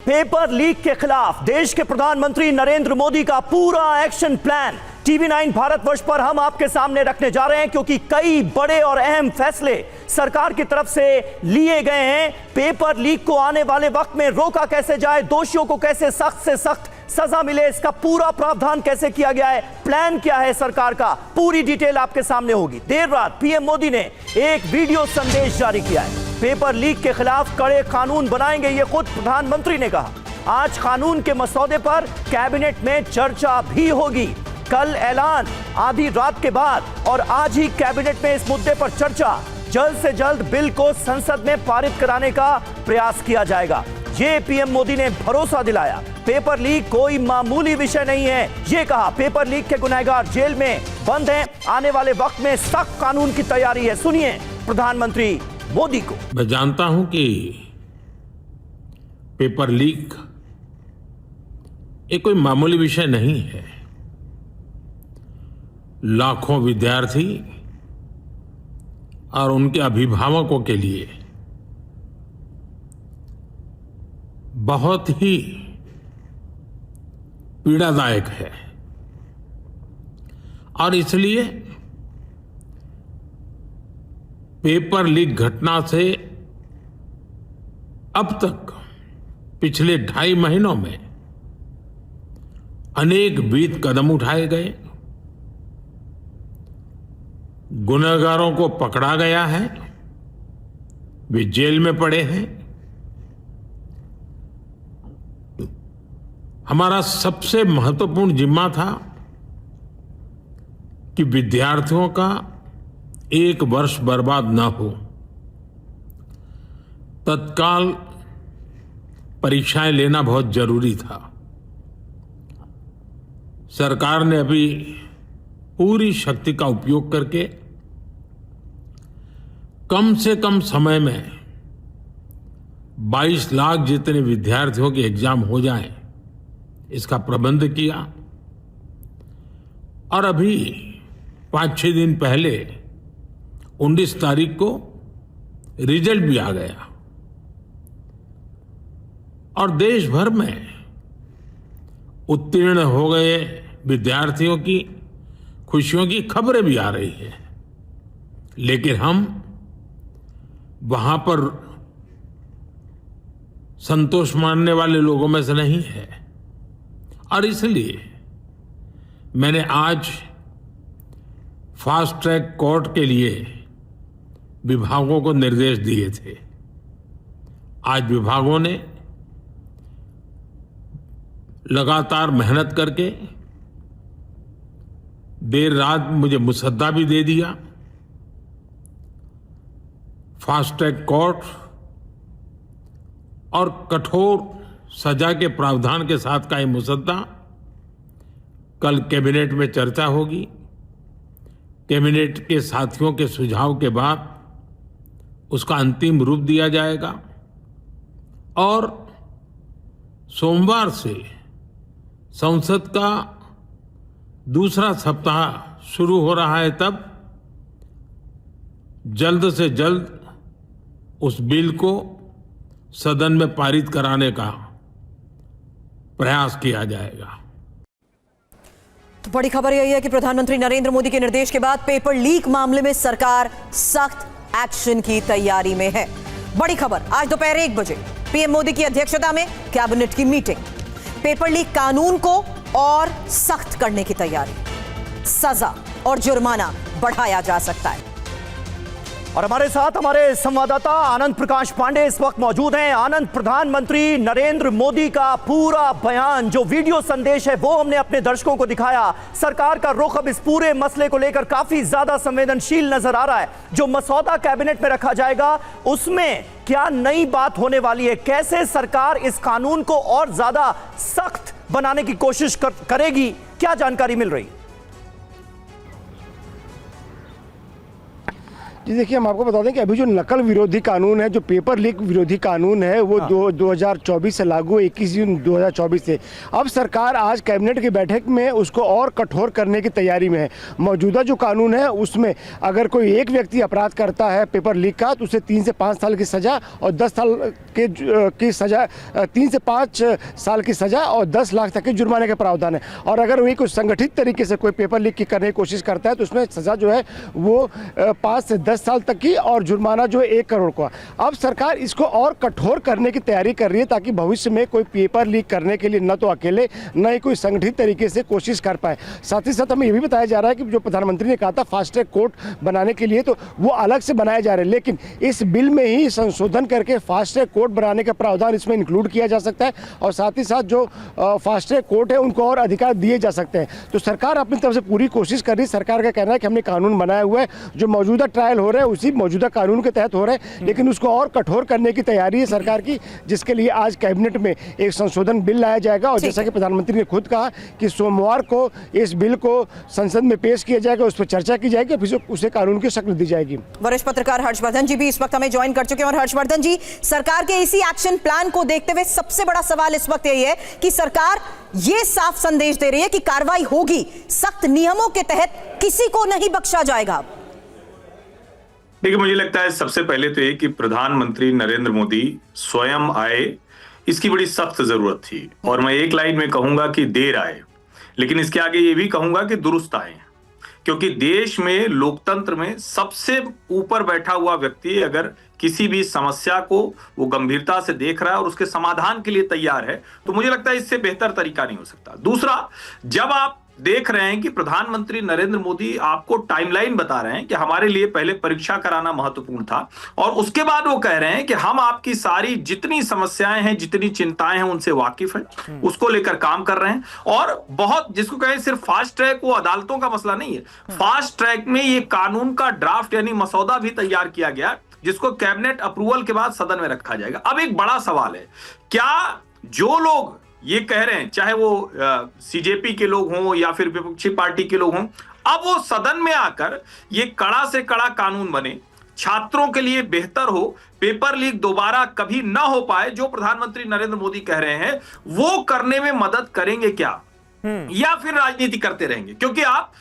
Paper leak के खिलाफ देश के प्रधानमंत्री नरेंद्र मोदी का पूरा एक्शन प्लान TV9 भारतवर्ष पर हम आपके सामने रखने जा रहे हैं, क्योंकि कई बड़े और अहम फैसले सरकार की तरफ से लिए गए हैं। पेपर लीक को आने वाले वक्त में रोका कैसे जाए, दोषियों को कैसे सख्त से सख्त सजा मिले, इसका पूरा प्रावधान कैसे किया गया है, प्लान क्या है सरकार का, पूरी डिटेल आपके सामने होगी। देर रात पीएम मोदी ने एक वीडियो संदेश जारी किया है। पेपर लीक के खिलाफ कड़े कानून बनाएंगे, ये खुद प्रधानमंत्री ने कहा। आज कानून के मसौदे पर कैबिनेट में चर्चा भी होगी। कल ऐलान, आधी रात के बाद और आज ही कैबिनेट में इस मुद्दे पर चर्चा। जल्द से जल्द बिल को संसद में पारित कराने का प्रयास किया जाएगा, ये पीएम मोदी ने भरोसा दिलाया। पेपर लीक कोई मामूली विषय नहीं है, ये कहा। पेपर लीक के गुनहगार जेल में बंद हैं, आने वाले वक्त में सख्त कानून की तैयारी है। सुनिए प्रधानमंत्री मोदी को। मैं जानता हूं कि पेपर लीक एक कोई मामूली विषय नहीं है। लाखों विद्यार्थी और उनके अभिभावकों के लिए बहुत ही पीड़ादायक है, और इसलिए पेपर लीक घटना से अब तक पिछले 2.5 महीनों में अनेक विविध कदम उठाए गए। गुनहगारों को पकड़ा गया है, वे जेल में पड़े हैं। हमारा सबसे महत्वपूर्ण जिम्मा था कि विद्यार्थियों का 1 वर्ष बर्बाद न हो। तत्काल परीक्षाएं लेना बहुत जरूरी था। सरकार ने अभी पूरी शक्ति का उपयोग करके कम से कम समय में 22 लाख जितने विद्यार्थियों के एग्जाम हो जाएं, इसका प्रबंध किया। और अभी 5-6 दिन पहले 19 तारीख को रिजल्ट भी आ गया, और देश भर में उत्तीर्ण हो गए विद्यार्थियों की खुशियों की खबरें भी आ रही है। लेकिन हम वहां पर संतोष मानने वाले लोगों में से नहीं है, और इसलिए मैंने आज फास्ट ट्रैक कोर्ट के लिए विभागों को निर्देश दिए थे। आज विभागों ने लगातार मेहनत करके देर रात मुझे मुसद्दा भी दे दिया। फास्ट ट्रैक कोर्ट और कठोर सजा के प्रावधान के साथ का ये मुसद्दा कल कैबिनेट में चर्चा होगी। कैबिनेट के साथियों के सुझाव के बाद उसका अंतिम रूप दिया जाएगा, और सोमवार से संसद का दूसरा सप्ताह शुरू हो रहा है। तब जल्द से जल्द उस बिल को सदन में पारित कराने का प्रयास किया जाएगा। तो बड़ी खबर यही है कि प्रधानमंत्री नरेंद्र मोदी के निर्देश के बाद पेपर लीक मामले में सरकार सख्त एक्शन की तैयारी में है। बड़ी खबर, आज दोपहर 1 बजे पीएम मोदी की अध्यक्षता में कैबिनेट की मीटिंग। पेपर लीक कानून को और सख्त करने की तैयारी, सजा और जुर्माना बढ़ाया जा सकता है। और हमारे साथ हमारे संवाददाता आनंद प्रकाश पांडे इस वक्त मौजूद हैं। आनंद, प्रधानमंत्री नरेंद्र मोदी का पूरा बयान, जो वीडियो संदेश है, वो हमने अपने दर्शकों को दिखाया। सरकार का रुख अब इस पूरे मसले को लेकर काफी ज्यादा संवेदनशील नजर आ रहा है। जो मसौदा कैबिनेट में रखा जाएगा, उसमें क्या नई बात होने वाली है, कैसे सरकार इस कानून को और ज्यादा सख्त बनाने की कोशिश करेगी, क्या जानकारी मिल रही? जी देखिए, हम आपको बता दें कि अभी जो नकल विरोधी कानून है, जो पेपर लीक विरोधी कानून है, वो 2024 से लागू है, 21 जून 2024 से। अब सरकार आज कैबिनेट की बैठक में उसको और कठोर करने की तैयारी में है। मौजूदा जो कानून है उसमें अगर कोई एक व्यक्ति अपराध करता है पेपर लीक का, तो उसे 3 से 5 साल की सजा और 10 साल की सजा, 3 से 5 साल की सजा और 10 लाख तक के जुर्माने का प्रावधान है। और अगर वही कुछ संगठित तरीके से कोई पेपर लीक करने की कोशिश करता है तो उसमें सजा जो है वो 5 से 10 साल तक की और जुर्माना जो है 1 करोड़ का। अब सरकार इसको और कठोर करने की तैयारी कर रही है ताकि भविष्य में कोई पेपर लीक करने के लिए न तो अकेले न ही कोई संगठित तरीके से कोशिश कर पाए। साथ ही साथ हमें यह भी बताया जा रहा है कि जो प्रधानमंत्री ने कहा था फास्ट ट्रैक कोर्ट बनाने के लिए, तो वो अलग से बनाए जा रहे हैं, लेकिन इस बिल में ही संशोधन करके फास्ट ट्रैक कोर्ट बनाने का प्रावधान इसमें इंक्लूड किया जा सकता है और साथ ही साथ जो फास्ट ट्रैक कोर्ट है उनको और अधिकार दिए जा सकते हैं। तो सरकार अपनी तरफ से पूरी कोशिश कर रही है। सरकार का कहना है कि हमने कानून बनाया हुआ है, जो मौजूदा ट्रायल हो रहे हैं उसी मौजूदा कानून के तहत हो रहे हैं, लेकिन उसको और कठोर करने की तैयारी है सरकार की, जिसके लिए आज कैबिनेट में एक संशोधन बिल लाया जाएगा। और जैसा कि प्रधानमंत्री ने खुद कहा कि सोमवार को इस बिल को संसद में पेश किया जाएगा, उस पर चर्चा की जाएगी, फिर उसे कानून की शक्ल दी जाएगी। वरिष्ठ पत्रकार हर्षवर्धन जी भी इस वक्त हमें ज्वाइन कर चुके हैं। और हर्षवर्धन जी, सरकार के इसी एक्शन प्लान को देखते हुए सबसे बड़ा सवाल इस वक्त यही है कि सरकार ये साफ संदेश दे रही है कि कार्रवाई होगी, सख्त नियमों के तहत किसी को नहीं बख्शा जाएगा। देखिए, मुझे लगता है सबसे पहले तो ये कि प्रधानमंत्री नरेंद्र मोदी स्वयं आए, इसकी बड़ी सख्त जरूरत थी। और मैं एक लाइन में कहूंगा कि देर आए, लेकिन इसके आगे ये भी कहूंगा कि दुरुस्त आए, क्योंकि देश में लोकतंत्र में सबसे ऊपर बैठा हुआ व्यक्ति अगर किसी भी समस्या को वो गंभीरता से देख रहा है और उसके समाधान के लिए तैयार है, तो मुझे लगता है इससे बेहतर तरीका नहीं हो सकता। दूसरा, जब आप देख रहे हैं कि प्रधानमंत्री नरेंद्र मोदी आपको टाइमलाइन बता रहे हैं कि हमारे लिए पहले परीक्षा कराना महत्वपूर्ण था, और उसके बाद वो कह रहे हैं कि हम आपकी सारी जितनी समस्याएं हैं, जितनी चिंताएं हैं, उनसे वाकिफ हैं, उसको लेकर काम कर रहे हैं। और बहुत, जिसको कहें सिर्फ फास्ट ट्रैक, वो अदालतों का मसला नहीं है, फास्ट ट्रैक में ये कानून का ड्राफ्ट यानी मसौदा भी तैयार किया गया, जिसको कैबिनेट अप्रूवल के बाद सदन में रखा जाएगा। अब एक बड़ा सवाल है, क्या जो लोग ये कह रहे हैं, चाहे वो सीजेपी के लोग हों या फिर विपक्षी पार्टी के लोग हों, अब वो सदन में आकर ये कड़ा से कड़ा कानून बने, छात्रों के लिए बेहतर हो, पेपर लीक दोबारा कभी ना हो पाए, जो प्रधानमंत्री नरेंद्र मोदी कह रहे हैं, वो करने में मदद करेंगे क्या, या फिर राजनीति करते रहेंगे? क्योंकि आप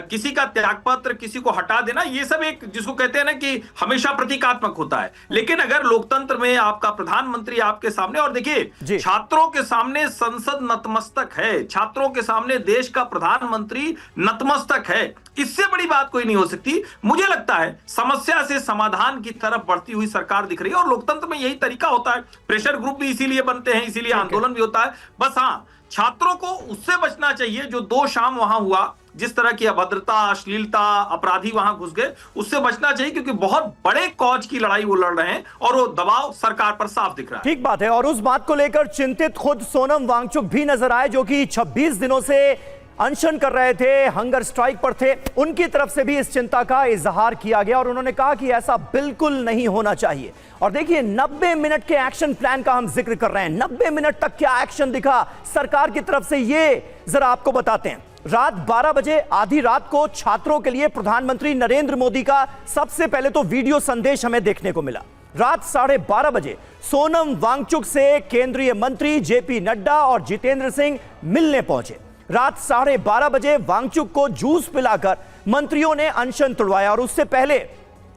किसी का त्यागपत्र, किसी को हटा देना, ये सब एक, जिसको कहते हैं ना कि हमेशा प्रतीकात्मक होता है। लेकिन अगर लोकतंत्र में आपका प्रधानमंत्री आपके सामने, और देखिए छात्रों के सामने संसद नतमस्तक है, छात्रों के सामने देश का प्रधानमंत्री नतमस्तक है, इससे बड़ी बात कोई नहीं हो सकती। मुझे लगता है समस्या से समाधान की तरफ बढ़ती हुई सरकार दिख रही है, और लोकतंत्र में यही तरीका होता है। प्रेशर ग्रुप भी इसीलिए बनते हैं, इसीलिए आंदोलन भी होता है। बस हाँ, छात्रों को उससे बचना चाहिए जो 2 शाम वहां हुआ, जिस तरह की अभद्रता, अश्लीलता, अपराधी वहां घुस गए, उससे बचना चाहिए, क्योंकि बहुत बड़े कॉज की लड़ाई वो लड़ रहे हैं और वो दबाव सरकार पर साफ दिख रहा है। ठीक बात है। और उस बात को लेकर चिंतित खुद सोनम वांगचुक भी नजर आए, जो कि 26 दिनों से अनशन कर रहे थे, हंगर स्ट्राइक पर थे। उनकी तरफ से भी इस चिंता का इजहार किया गया और उन्होंने कहा कि ऐसा बिल्कुल नहीं होना चाहिए। और देखिए, 90 मिनट के एक्शन प्लान का हम जिक्र कर रहे हैं। 90 मिनट तक क्या एक्शन दिखा सरकार की तरफ से, ये जरा आपको बताते हैं। रात 12 बजे, आधी रात को, छात्रों के लिए प्रधानमंत्री नरेंद्र मोदी का सबसे पहले तो वीडियो संदेश हमें देखने को मिला। रात 12:30 बजे सोनम वांगचुक से केंद्रीय मंत्री जेपी नड्डा और जितेंद्र सिंह मिलने पहुंचे। रात 12:30 बजे वांगचुक को जूस पिलाकर मंत्रियों ने अनशन तुड़वाया, और उससे पहले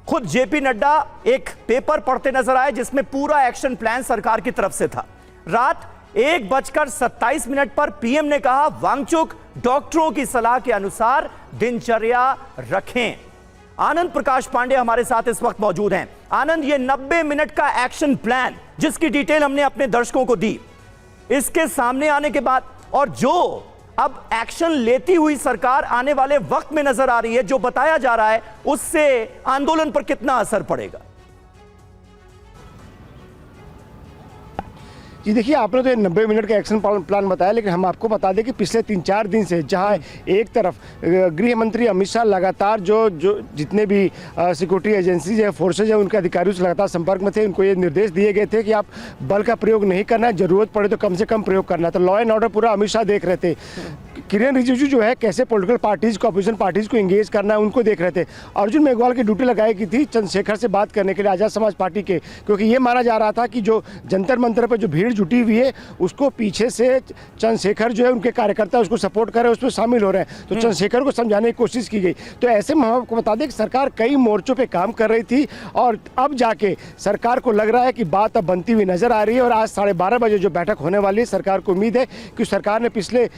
खुद जेपी नड्डा एक पेपर पढ़ते नजर आए जिसमें पूरा एक्शन प्लान सरकार की तरफ से था। रात 1:27 पर पीएम ने कहा, वांगचुक डॉक्टरों की सलाह के अनुसार दिनचर्या रखें। आनंद प्रकाश पांडे हमारे साथ इस वक्त मौजूद हैं। आनंद, ये 90 मिनट का एक्शन प्लान जिसकी डिटेल हमने अपने दर्शकों को दी, इसके सामने आने के बाद और जो अब एक्शन लेती हुई सरकार आने वाले वक्त में नजर आ रही है, जो बताया जा रहा है, उससे आंदोलन पर कितना असर पड़ेगा? जी देखिए, आपने तो 90 मिनट का एक्शन प्लान बताया, लेकिन हम आपको बता दें कि पिछले 3-4 दिन से जहां एक तरफ गृह मंत्री अमित शाह लगातार जो जितने भी सिक्योरिटी एजेंसीज है, फोर्सेज है, उनके अधिकारियों से लगातार संपर्क में थे। उनको ये निर्देश दिए गए थे कि आप बल का प्रयोग नहीं करना है, जरूरत पड़े तो कम से कम प्रयोग करना है। तो लॉ एंड ऑर्डर पूरा अमित शाह देख रहे थे। किरेन रिजिजू जो है कैसे पॉलिटिकल पार्टीज को, अपोजिशन पार्टीज को एंगेज करना है उनको देख रहे थे। अर्जुन मेघवाल की ड्यूटी लगाई की थी चंद्रशेखर से बात करने के लिए, आज़ाद समाज पार्टी के, क्योंकि ये माना जा रहा था कि जो जंतर मंतर पर जो भीड़ जुटी हुई है उसको पीछे से चंद्रशेखर जो है उनके कार्यकर्ता उसको सपोर्ट कर रहे हैं, उसमें शामिल हो रहे हैं, तो चंद्रशेखर को समझाने की कोशिश की गई। तो ऐसे में हम आपको बता दें कि सरकार कई मोर्चों पे काम कर रही थी और अब जाके सरकार को लग रहा है कि बात अब बनती हुई नजर आ रही है। और आज 12:30 बजे जो बैठक होने वाली है, सरकार को उम्मीद है कि सरकार ने पिछले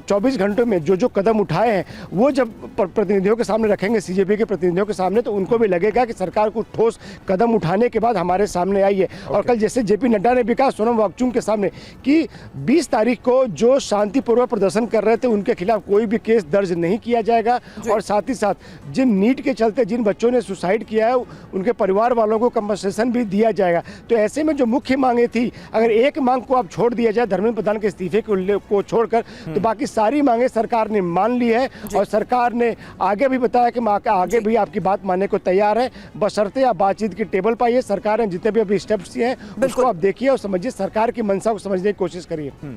24 घंटों में जो कदम उठाए हैं वो जब प्रतिनिधियों के सामने रखेंगे, सीजेपी के प्रतिनिधियों के सामने, तो उनको भी लगेगा कि सरकार को ठोस कदम उठाने के बाद हमारे सामने आई है। और कल जैसे जेपी नड्डा ने भी कहा सोनम वांगचुक के सामने कि 20 तारीख को जो शांतिपूर्वक प्रदर्शन कर रहे थे उनके खिलाफ कोई भी केस दर्ज नहीं किया जाएगा। और साथ ही साथ जिन नीट के चलते जिन बच्चों ने सुसाइड किया है उनके परिवार वालों को कंपनसेशन भी दिया जाएगा। तो ऐसे में जो मुख्य मांगे थी, अगर एक मांग को अब छोड़ दिया जाए, धर्मेंद्र प्रधान के इस्तीफे को छोड़कर, तो बाकी सारी मांगे सरकार ने मान ली है। और सरकार ने आगे भी बताया कि आगे भी आपकी बात मानने को तैयार है, बशर्ते आप बातचीत की टेबल पर आइए। सरकार ने जितने भी अभी स्टेप्स किए हैं उसको आप देखिए और समझिए, सरकार की मंशा को समझने की कोशिश करिए।